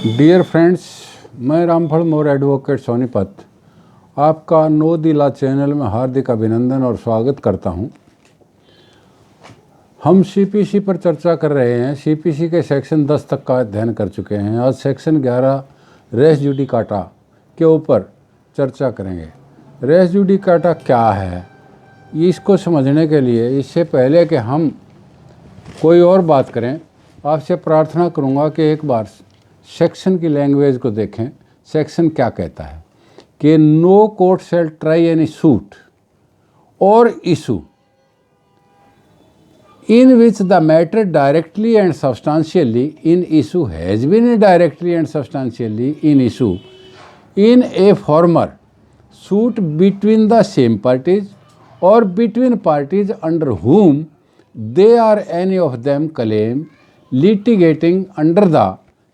Dear friends, मैं रामफल मोर advocate Sonipat आपका no दिला चैनल में हार्दिक अभिनंदन और स्वागत करता हूं। हम सीपीसी पर चर्चा कर रहे हैं। सीपीसी के सेक्शन 10 तक का अध्ययन कर चुके हैं। आज सेक्शन 11 रेस जुडिकाटा के ऊपर चर्चा करेंगे। रेस जुडिकाटा क्या है, इसको समझने के लिए इससे पहले कि हम कोई और बात करें, आपसे प्रार्थना करूंगा कि एक बार सेक्शन की लैंग्वेज को देखें। सेक्शन क्या कहता है कि no court shall try any suit or issue in which the matter directly and substantially in issue has been directly and substantially in issue in a former suit between the same parties or between parties under whom they are any of them claim litigating under the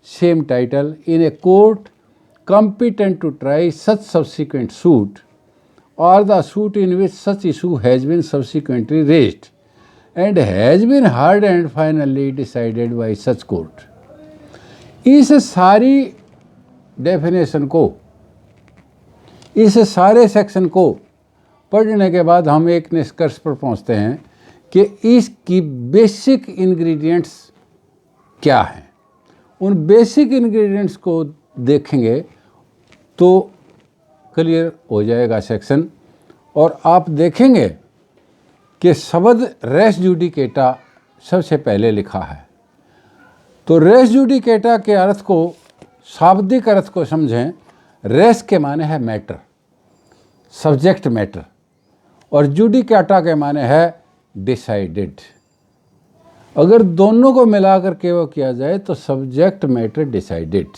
same title in a court competent to try such subsequent suit or the suit in which such issue has been subsequently raised and has been heard and finally decided by such court। इस सारी definition को, इस सारे section को पढ़ने के बाद हम एक निष्कर्ष पर पहुंचते हैं कि इसकी बेसिक इंग्रेडिएंट्स क्या हैं। उन बेसिक इंग्रेडिएंट्स को देखेंगे तो क्लियर हो जाएगा सेक्शन, और आप देखेंगे कि शब्द रेस जुडिकेटा सबसे पहले लिखा है। तो रेस जुडिकेटा के अर्थ को, शाब्दिक अर्थ को समझें। रेस के माने है मैटर, सब्जेक्ट मैटर, और जुडिकेटा के माने है डिसाइडेड। अगर दोनों को मिलाकर के वो किया जाए तो सब्जेक्ट मैटर डिसाइडेड।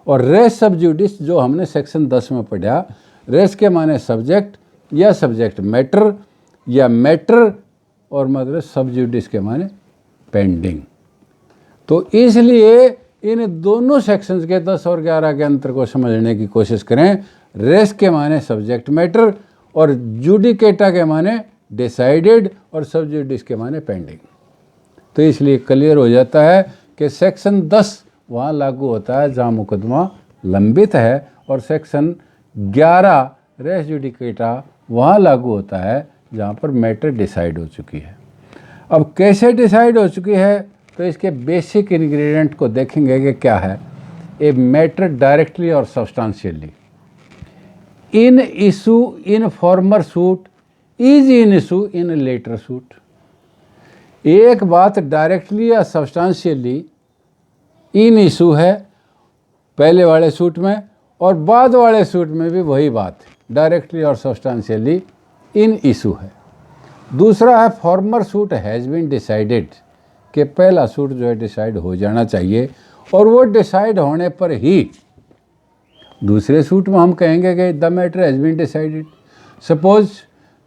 और रेस सब जुडिस जो हमने सेक्शन 10 में पढ़ा, रेस के माने सब्जेक्ट या सब्जेक्ट मैटर या मैटर, और मतलब सब जुडिस के माने पेंडिंग। तो इसलिए इन दोनों सेक्शंस के 10 और 11 के अंतर को समझने की कोशिश करें। रेस के माने सब्जेक्ट मैटर और जुडिकेटा के माने डिसाइडेड और सब जुडिस के माने पेंडिंग। तो इसलिए क्लियर हो जाता है कि सेक्शन 10 वहाँ लागू होता है जहाँ मुकदमा लंबित है, और सेक्शन 11 रेस जुडिकेटा वहाँ लागू होता है जहाँ पर मैटर डिसाइड हो चुकी है। अब कैसे डिसाइड हो चुकी है, तो इसके बेसिक इंग्रेडिएंट को देखेंगे कि क्या है। ए मैटर डायरेक्टली और substantially in issue in former suit is in issue in later suit. एक बात डायरेक्टली या सब्सटेंशियली इन इशू है पहले वाले सूट में, और बाद वाले सूट में भी वही बात डायरेक्टली और सब्सटेंशियली इन इशू है। दूसरा है former suit has been decided, कि पहला सूट जो है डिसाइड हो जाना चाहिए, और वो डिसाइड होने पर ही दूसरे सूट में हम कहेंगे कि the matter has been decided. Suppose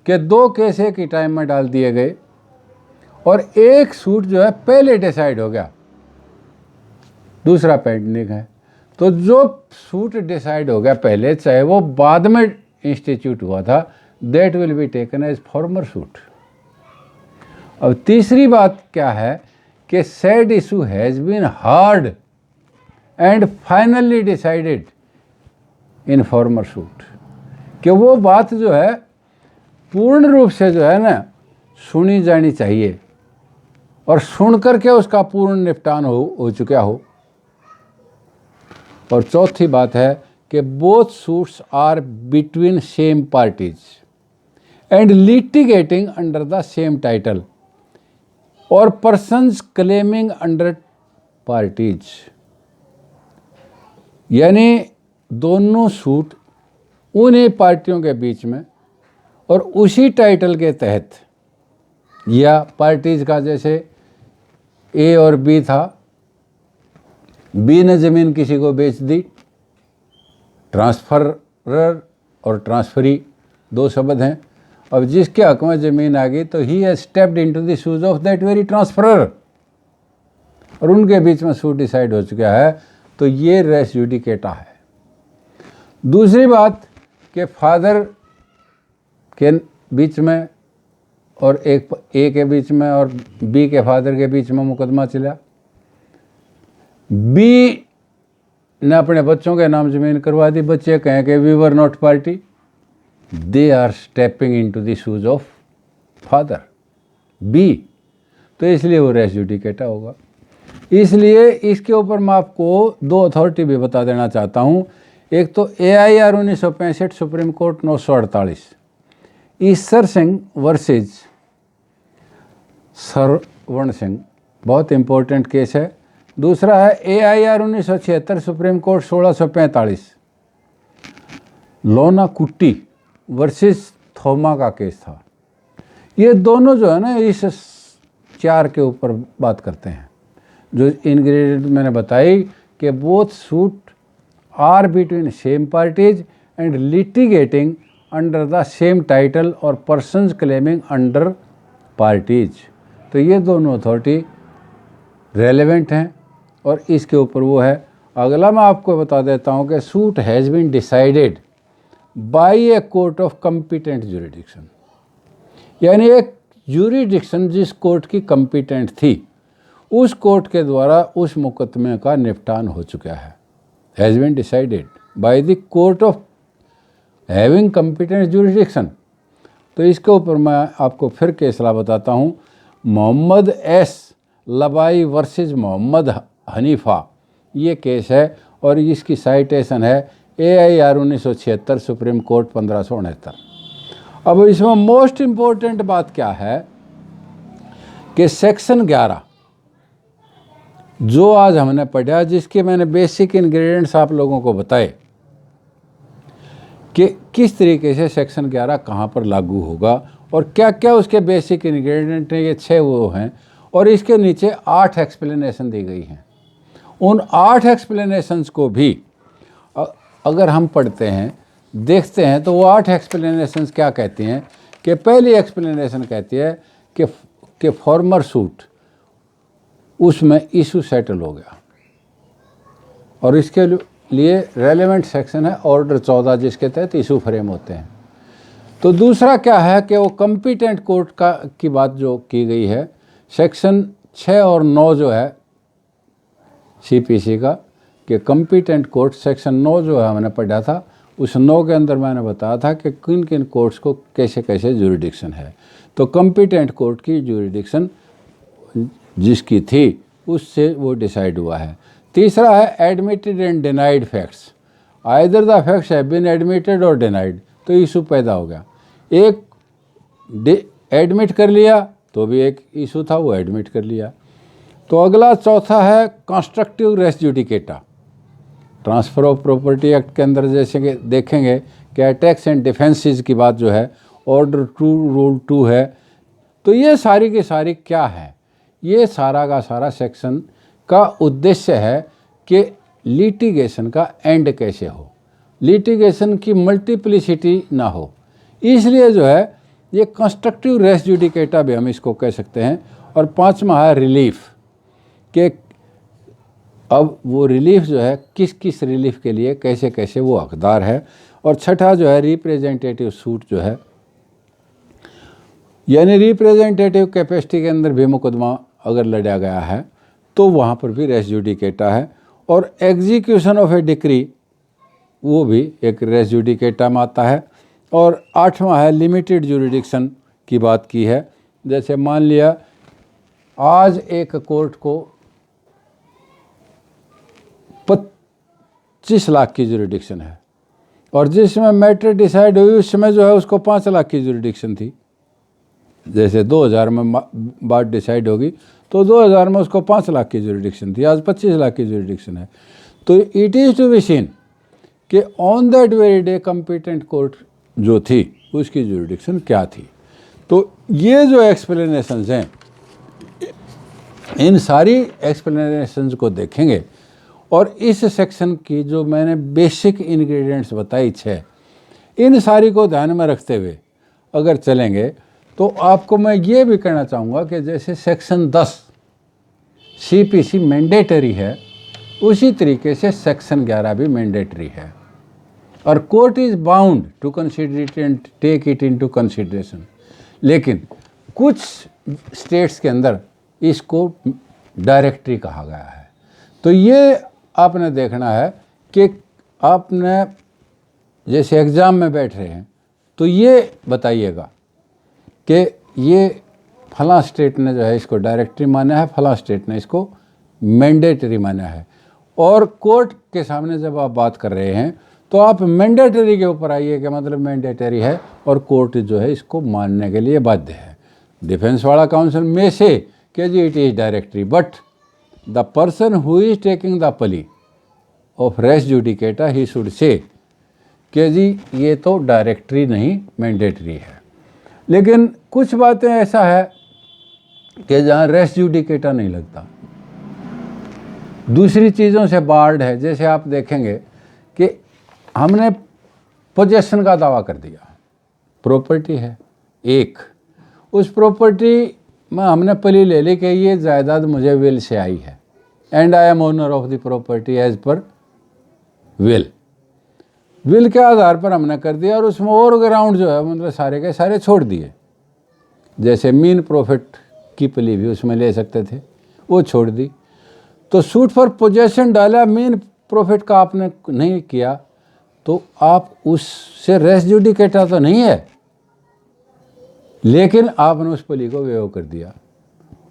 कि 2 केस एक ही टाइम में डाल दिए गए और एक सूट जो है पहले डिसाइड हो गया, दूसरा पेंडिंग है। तो जो सूट डिसाइड हो गया पहले, चाहे वो बाद में इंस्टीट्यूट हुआ था, that will be taken as former suit. अब तीसरी बात क्या है कि said issue has been heard and finally decided in former suit, कि वो बात जो है पूर्ण रूप से जो है ना सुनी जानी चाहिए, और सुन करके उसका पूर्ण निपटान हो चुका हो। और चौथी बात है कि both suits are between same parties and litigating under the same title or persons claiming under parties. यानी दोनों सूट उन्हीं पार्टियों के बीच में और उसी टाइटल के तहत, या पार्टीज का जैसे ए और बी था, बी ने ज़मीन किसी को बेच दी, ट्रांसफरर और ट्रांसफरी 2 शब्द हैं। अब जिसके हक में ज़मीन आ गई तो he has stepped into the shoes of that very transferor, और उनके बीच में सूट डिसाइड हो चुका है। तो ये रेस जुडिकेटा है। दूसरी बात कि फादर के बीच में और एक ए के बीच में और बी के फादर के बीच में मुकदमा चला। बी ने अपने बच्चों के नाम ज़मीन करवा दी, बच्चे कहें कि we were not party, they are stepping into the shoes of father B, तो इसलिए वो रेस जुडिकेटा होगा। इसलिए इसके ऊपर मैं आपको दो अथॉरिटी भी बता देना चाहता हूँ। एक तो AIR 1965 supreme court 948 Ishwar Singh versus Sarwan Singh, बहुत इंपॉर्टेंट केस है। दूसरा है AIR 1976 सुप्रीम कोर्ट 1645 लोना कुट्टी वर्सेस थोमा का केस था। ये दोनों जो है ना इस 4 के ऊपर बात करते हैं। जो इंग्रेडिएंट मैंने बताई कि both suit are between same parties and litigating under the same title or persons claiming under parties, तो ये दोनों अथॉरिटी रेलेवेंट हैं और इसके ऊपर वो है। अगला मैं आपको बता देता हूँ कि suit has been decided by a court of competent jurisdiction, यानी एक जुरिडिक्शन जिस कोर्ट की कम्पिटेंट थी उस कोर्ट के द्वारा उस मुकदमे का निपटान हो चुका है। Has been decided by the court of having competent jurisdiction. तो इसके ऊपर मैं आपको फिर केसला बताता हूँ। मोहम्मद एस लबाई वर्सेस मोहम्मद हनीफा, ये केस है और इसकी साइटेशन है AIR 1976 सुप्रीम कोर्ट 1569। अब इसमें मोस्ट इम्पोर्टेंट बात क्या है कि सेक्शन 11 जो आज हमने पढ़ा, जिसके मैंने बेसिक इंग्रेडिएंट्स आप लोगों को बताए कि किस तरीके से सेक्शन 11 कहाँ पर लागू होगा और क्या क्या उसके बेसिक इंग्रेडिएंट हैं, ये 6 वो हैं और इसके नीचे 8 एक्सप्लेनेशन दी गई हैं। उन 8 एक्सप्लेनेशंस को भी अगर हम पढ़ते हैं देखते हैं तो वो 8 एक्सप्लेनेशंस क्या कहती हैं कि पहली एक्सप्लेनेशन कहती है कि फॉर्मर सूट उसमें इशू सेटल हो गया और इसके लिए रेलेवेंट सेक्शन है ऑर्डर 14 जिसके तहत इशू फ्रेम होते हैं। तो दूसरा क्या है कि वो कम्पिटेंट कोर्ट की बात जो की गई है, सेक्शन 6 और 9 जो है CPC का, कि कम्पिटेंट कोर्ट सेक्शन 9 जो है हमने पढ़ा था, उस 9 के अंदर मैंने बताया था कि किन किन कोर्ट्स को कैसे कैसे जुरिडिक्शन है। तो कम्पिटेंट कोर्ट की जुरिडिक्शन जिसकी थी उससे वो डिसाइड हुआ है। तीसरा है admitted and denied facts, either the facts have been admitted or denied, तो इशू पैदा हो गया। एक एडमिट कर लिया तो भी एक इशू था, वो एडमिट कर लिया। तो अगला चौथा है constructive res judicata. Transfer of property act के अंदर जैसे कि देखेंगे कि अटैक्स एंड डिफेंसेस की बात जो है ऑर्डर 2 रूल 2 है। तो ये सारी की सारी क्या है, ये सारा का सारा सेक्शन का उद्देश्य है कि लिटिगेशन का एंड कैसे हो, लिटिगेशन की मल्टीप्लिसिटी ना हो। इसलिए जो है ये कंस्ट्रक्टिव रेस जुडिकेटा भी हम इसको कह सकते हैं। और 5वां है रिलीफ, कि अब वो रिलीफ जो है किस किस रिलीफ के लिए कैसे कैसे वो हकदार है। और 6ठा जो है रिप्रेजेंटेटिव सूट जो है, यानी रिप्रेजेंटेटिव कैपेसिटी के अंदर भी मुकदमा अगर लड़ा गया है तो वहाँ पर भी रेस जुडिकेटा है। और एग्जीक्यूशन ऑफ ए डिक्री वो भी एक रेस जुडिकेटा में आता है। और 8वां है लिमिटेड जुरिडिक्शन की बात की है। जैसे मान लिया आज एक कोर्ट को 25 लाख की जुरिडिक्शन है और जिसमें मैटर डिसाइड हुई उस समय जो है उसको 5 लाख की जुरिडिक्शन थी। जैसे 2000 में बात डिसाइड होगी तो 2000 में उसको 5 लाख की जुरिडिक्शन थी, आज 25 लाख की जुरिडिक्शन है। तो it is to be seen कि on that very day competent court जो थी उसकी जुरिडिक्शन क्या थी। तो ये जो एक्सप्लेनेशंस हैं, इन सारी एक्सप्लेनेशंस को देखेंगे और इस सेक्शन की जो मैंने बेसिक इंग्रेडिएंट्स बताई 6, इन सारी को ध्यान में रखते हुए अगर चलेंगे तो आपको मैं ये भी कहना चाहूँगा कि जैसे सेक्शन 10 CPC मैंडेटरी है, उसी तरीके से सेक्शन 11 भी मैंडेटरी है और court is bound to consider it and take it into consideration. लेकिन कुछ स्टेट्स के अंदर इसको डायरेक्टरी कहा गया है। तो ये आपने देखना है कि आपने जैसे एग्ज़ाम में बैठ रहे हैं तो ये बताइएगा कि ये फलां स्टेट ने जो है इसको डायरेक्टरी माना है, फलां स्टेट ने इसको मैंडेटरी माना है। और कोर्ट के सामने जब आप बात कर रहे हैं तो आप मैंडेटरी के ऊपर आइए कि मतलब मैंडेटरी है और कोर्ट जो है इसको मानने के लिए बाध्य है। डिफेंस वाला काउंसिल में से कि जी it is directory, but the person who is taking the plea of res judicata he should say कि जी ये तो डायरेक्टरी नहीं मैंडेटरी है। लेकिन कुछ बातें ऐसा है कि जहाँ रेस जुडिकेटा नहीं लगता, दूसरी चीज़ों से बार्ड है। जैसे आप देखेंगे कि हमने पोजेशन का दावा कर दिया, प्रॉपर्टी है एक, उस प्रॉपर्टी में हमने प्ली ले ली कि ये जायदाद मुझे विल से आई है and I am owner of the property as per will के आधार पर हमने कर दिया और उसमें और ग्राउंड जो है मतलब सारे के सारे छोड़ दिए। जैसे मीन प्रॉफिट की प्ली भी उसमें ले सकते थे, वो छोड़ दी। तो सूट फॉर पोजेशन डाला, मीन प्रॉफिट का आपने नहीं किया तो आप उससे रेस जुडिकेटा तो नहीं है, लेकिन आपने उस प्ली को वेव कर दिया।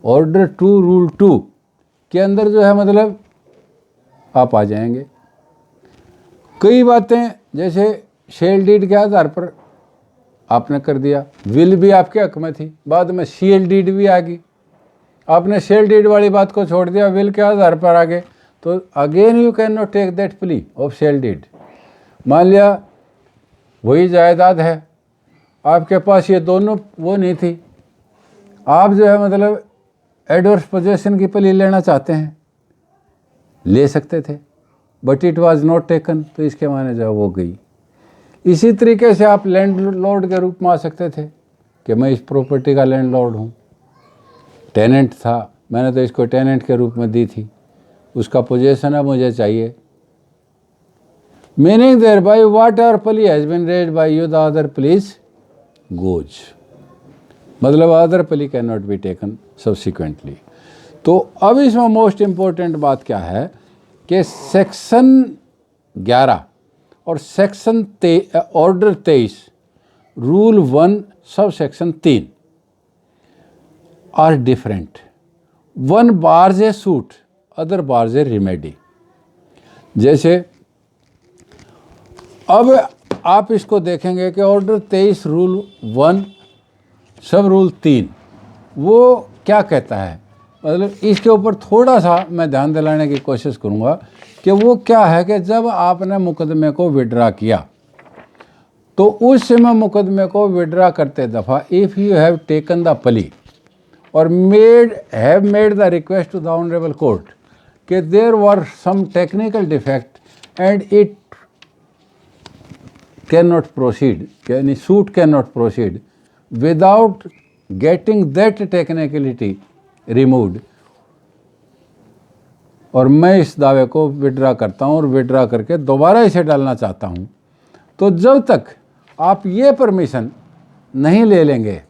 ऑर्डर 2 रूल 2 के अंदर जो है मतलब आप आ जाएंगे। कई बातें जैसे शेल डीड के आधार पर आपने कर दिया, विल भी आपके हक में थी, बाद में शेल डीड भी आ गई, आपने शेल डीड वाली बात को छोड़ दिया, विल के आधार पर आ गए, तो again you can not take that plea of sale deed. मान लिया वही जायदाद है, आपके पास ये दोनों वो नहीं थी, आप जो है मतलब एडवर्स पोजेशन की प्ली लेना चाहते हैं, ले सकते थे, but it was not taken, तो इसके माने जो वो गई। इसी तरीके से आप लैंडलॉर्ड के रूप में आ सकते थे कि मैं इस प्रॉपर्टी का लैंडलॉर्ड हूँ, टेनेंट था, मैंने तो इसको टेनेंट के रूप में दी थी, उसका पोजेशन है, मुझे चाहिए। Meaning thereby whatever plea has been raised by you the other pleas goes, मतलब other plea can not be taken subsequently. तो अब इसमें मोस्ट इम्पोर्टेंट बात क्या है कि सेक्शन 11 और section order 23 rule 1 sub section 3 are different. One bars a suit, other bars a remedy. जैसे अब आप इसको देखेंगे कि ऑर्डर 23 रूल 1 सब रूल 3 वो क्या कहता है, मतलब इसके ऊपर थोड़ा सा मैं ध्यान दिलाने की कोशिश करूंगा कि वो क्या है कि जब आपने मुकदमे को विड्रा किया तो उस समय मुकदमे को विड्रा करते दफ़ा if you have taken the plea और have made the request to the honourable court कि there were some technical defect and it can not proceed, यानी suit can not proceed without getting that technicality removed, और मैं इस दावे को withdraw करता हूं और विड्रा करके दोबारा इसे डालना चाहता हूं, तो जब तक आप ये परमिशन नहीं ले लेंगे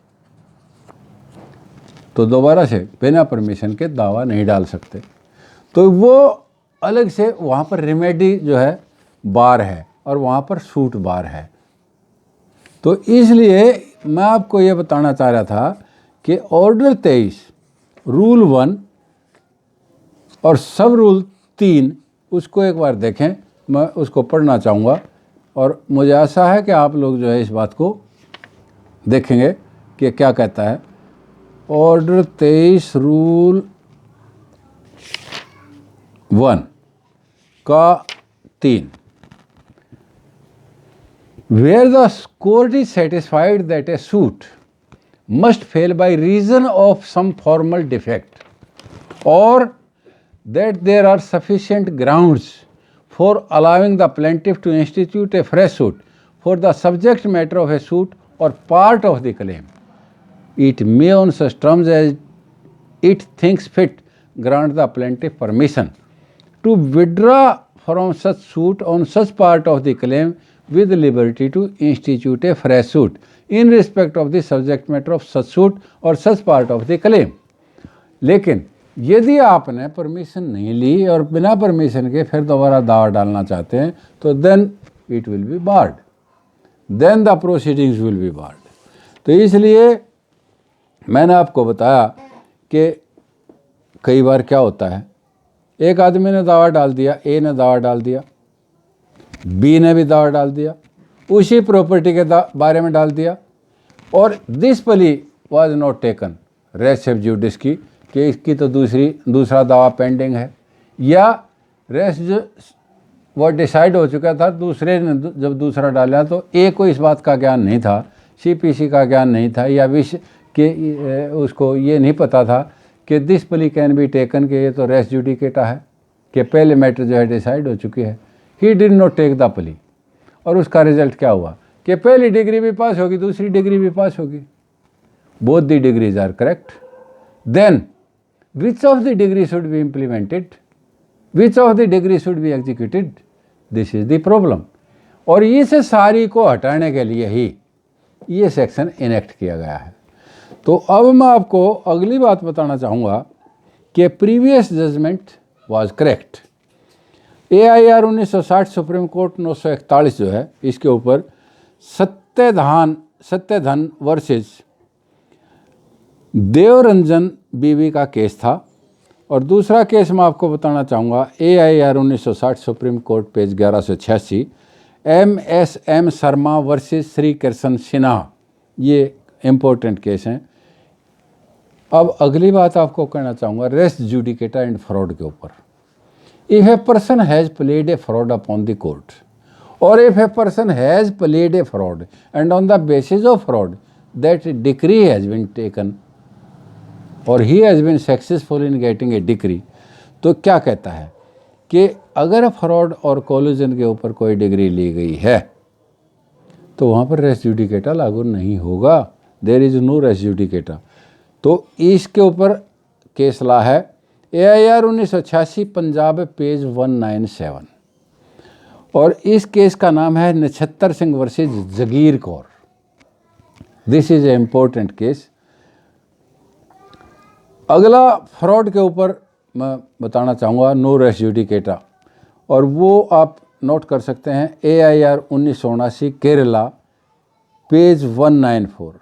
तो दोबारा से बिना परमिशन के दावा नहीं डाल सकते। तो वो अलग से वहाँ पर रेमेडी जो है बार है और वहाँ पर सूट बार है। तो इसलिए मैं आपको ये बताना चाह रहा था कि ऑर्डर 23 रूल 1 और सब रूल 3 उसको एक बार देखें, मैं उसको पढ़ना चाहूँगा और मुझे आशा है कि आप लोग जो है इस बात को देखेंगे कि क्या कहता है। ऑर्डर 23 रूल 1 का 3, where the court is satisfied that a suit must fail by reason of some formal defect or that there are sufficient grounds for allowing the plaintiff to institute a fresh suit for the subject matter of a suit or part of the claim, it may on such terms as it thinks fit grant the plaintiff permission to withdraw from such suit on such part of the claim with liberty to institute a fresh suit in respect of the subject matter of such suit or such part of the claim. लेकिन यदि आपने permission नहीं ली और बिना permission के फिर दोबारा दावा डालना चाहते हैं तो then it will be barred, then the proceedings will be barred. तो इसलिए मैंने आपको बताया कि कई बार क्या होता है, एक आदमी ने दावा डाल दिया, ए ने दावा डाल दिया, बी ने भी दावा डाल दिया, उसी प्रॉपर्टी के बारे में डाल दिया, और this plea was not taken res judicata की कि इसकी तो दूसरा दावा पेंडिंग है, या रेस जो वो डिसाइड हो चुका था, दूसरे ने जब दूसरा डाला तो ए को इस बात का ज्ञान नहीं था, सीपीसी का ज्ञान नहीं था, या विश्व के उसको ये नहीं पता था कि this plea can be taken कि ये तो रेस जुडिकेटा है, कि पहले मैटर जो है डिसाइड हो चुकी है। He did not take the plea, और उसका रिजल्ट क्या हुआ कि पहली डिग्री भी पास होगी, दूसरी डिग्री भी पास होगी, both the decrees are correct. Then which of the decree should be implemented, which of the decree should be executed, this is the problem. और इस सारी को हटाने के लिए ही ये सेक्शन इनेक्ट किया गया है। तो अब मैं आपको अगली बात बताना चाहूँगा कि previous judgment was correct. AIR 1960 supreme court 941 जो है, इसके ऊपर सत्यधन वर्सेस देवरंजन बीवी का केस था। और दूसरा केस मैं आपको बताना चाहूँगा AIR 1960 supreme Court page 1186 MSM Sharma versus Shri Krishna Sinha, ये इम्पोर्टेंट केस हैं। अब अगली बात आपको कहना चाहूँगा रेस जुडिकेटा एंड फ्रॉड के ऊपर। If a person has pleaded a fraud upon the court, और if a person has pleaded a fraud and on the basis of fraud that decree has been taken और he has been successful in getting a decree, तो क्या कहता है कि अगर fraud और collision के ऊपर कोई डिग्री ली गई है तो वहाँ पर रेस जुडिकेटा लागू नहीं होगा, there is no res judicata. तो इसके ऊपर केस ला है AIR 1986 पंजाब पेज 197, और इस केस का नाम है नक्षत्र Singh versus Jagir Kaur. This is a important case. अगला फ्रॉड के ऊपर मैं बताना चाहूँगा नो रेस जुडिकेटा, और वो आप नोट कर सकते हैं AIR 1979 केरला पेज 194,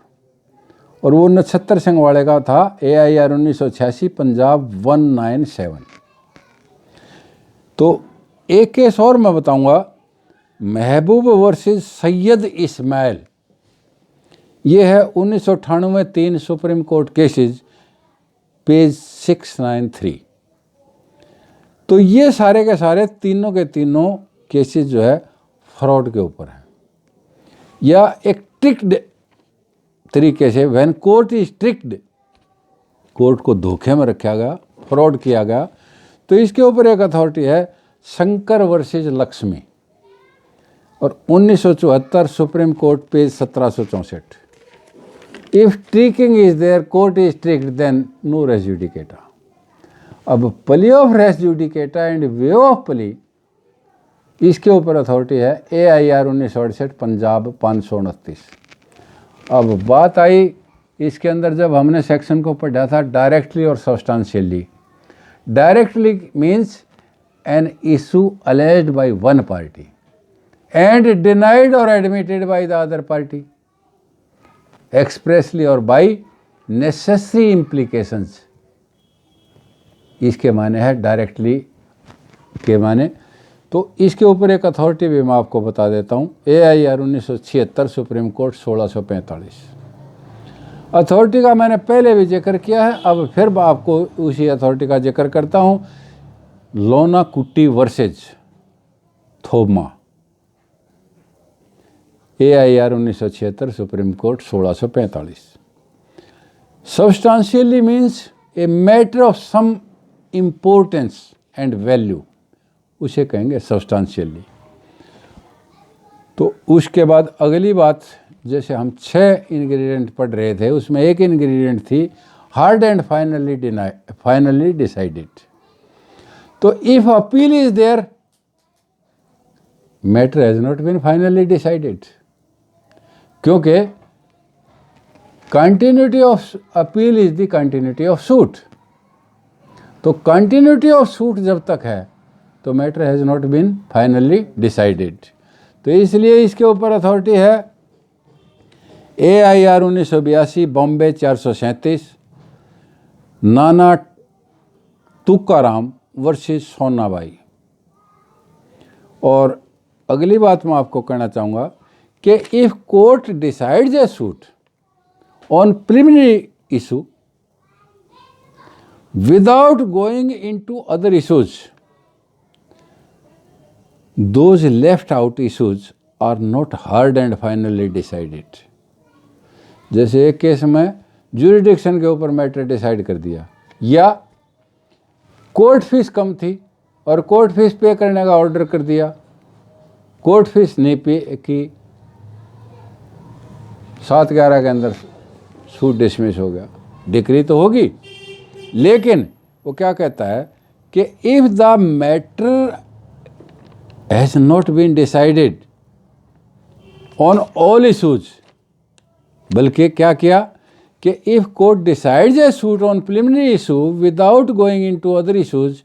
और वो नक्षत्र सिंह वाले का था AIR 1986 पंजाब 197। तो एक केस और मैं बताऊंगा महबूब वर्सेस सैयद इस्माइल, ये है 1998 3 सुप्रीम कोर्ट केसेस पेज 693। तो ये सारे के सारे तीनों के तीनों केसेस जो है फ्रॉड के ऊपर हैं, या एक ट्रिक्ड तरीके से when court is tricked, court को धोखे में रखा गया, फ्रॉड किया गया। तो इसके ऊपर एक अथॉरिटी है शंकर वर्सेस लक्ष्मी, और 1974 Supreme Court page 1764। If tricking is there court is tricked then no res judicata. अब plea of res judicata and way of plea, इसके ऊपर अथॉरिटी है AIR 1968 पंजाब 529। अब बात आई इसके अंदर जब हमने सेक्शन को पढ़ा था डायरेक्टली और substantially. Directly means an issue alleged by one party and denied और admitted by the other party expressly और बाय नेसेसरी इम्प्लीकेशंस, इसके माने है डायरेक्टली के माने। तो इसके ऊपर एक अथॉरिटी भी मैं आपको बता देता हूँ AIR 1976 सुप्रीम कोर्ट 1645। अथॉरिटी का मैंने पहले भी जिक्र किया है, अब फिर आपको उसी अथॉरिटी का जिक्र करता हूँ। Lona Kutty versus Thoma, AIR 1976 supreme court 1645। Substantially means a matter of some importance and value, उसे कहेंगे सब्सटेंशियली। तो उसके बाद अगली बात, जैसे हम 6 इंग्रेडिएंट पढ़ रहे थे, उसमें एक इंग्रेडिएंट थी हार्ड एंड फाइनली डिसाइडेड। तो if appeal is there matter has not been finally decided, क्योंकि continuity of appeal is the continuity of suit. तो कंटिन्यूटी ऑफ सूट जब तक है तो matter has not been finally decided. तो इसलिए इसके ऊपर अथॉरिटी है AIR 1982 बॉम्बे 437 नाना तुकाराम वर्सेस सोनाबाई। और अगली बात मैं आपको कहना चाहूँगा कि if court decides a suit on preliminary issue without going into other issues, those left out issues are not heard and finally decided। जैसे एक केस में ज्यूरिडिक्शन के ऊपर मैटर डिसाइड कर दिया, या कोर्ट फीस कम थी और कोर्ट फीस पे करने का ऑर्डर कर दिया, कोर्ट फीस नहीं पे की, 7/11 के अंदर सूट डिसमिस हो गया, डिक्री तो होगी, लेकिन वो क्या कहता है कि if the matter has not been decided on all issues, बल्कि क्या किया कि if court decides a suit on preliminary issue without going into other issues,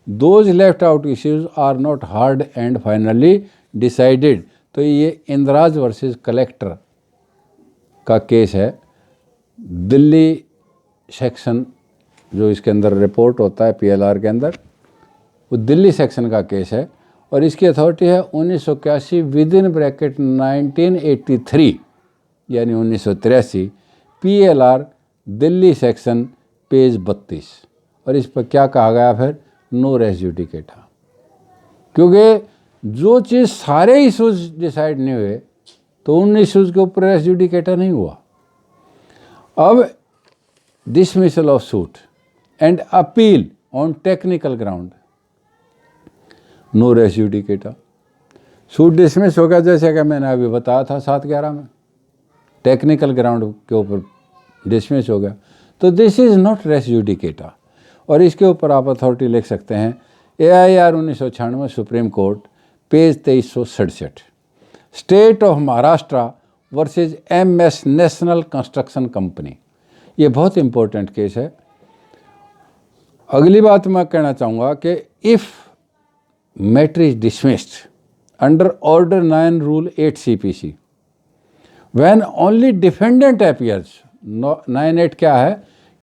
those left out issues are not heard and finally decided. तो ये इंदिराज versus collector का case है, Delhi section जो इसके अंदर रिपोर्ट होता है PLR के अंदर, वो दिल्ली सेक्शन का केस है और इसकी अथॉरिटी है 1981 विद इन ब्रैकेट 1983 यानी 1983 PLR दिल्ली सेक्शन पेज 32। और इस पर क्या कहा गया फिर, नो रेस जुडिकेटा, क्योंकि जो चीज़ सारे इशूज डिसाइड नहीं हुए तो उन इशूज़ के ऊपर रेस जुडिकेटा नहीं हुआ। अब dismissal of suit and appeal on technical ground, no res judicata। Suit dismiss हो गया जैसे कि मैंने अभी बताया था 7/11 में, टेक्निकल ग्राउंड के ऊपर डिसमिस हो गया, तो this is not res judicata. और इसके ऊपर आप अथॉरिटी लिख सकते हैं AIR 1996 supreme Court page 2367, state of Maharashtra versus MS national construction company. ये बहुत इम्पोर्टेंट केस है। अगली बात मैं कहना चाहूँगा कि if matter is dismissed under order 9 rule 8 CPC when only defendant appears, 9(8) क्या है,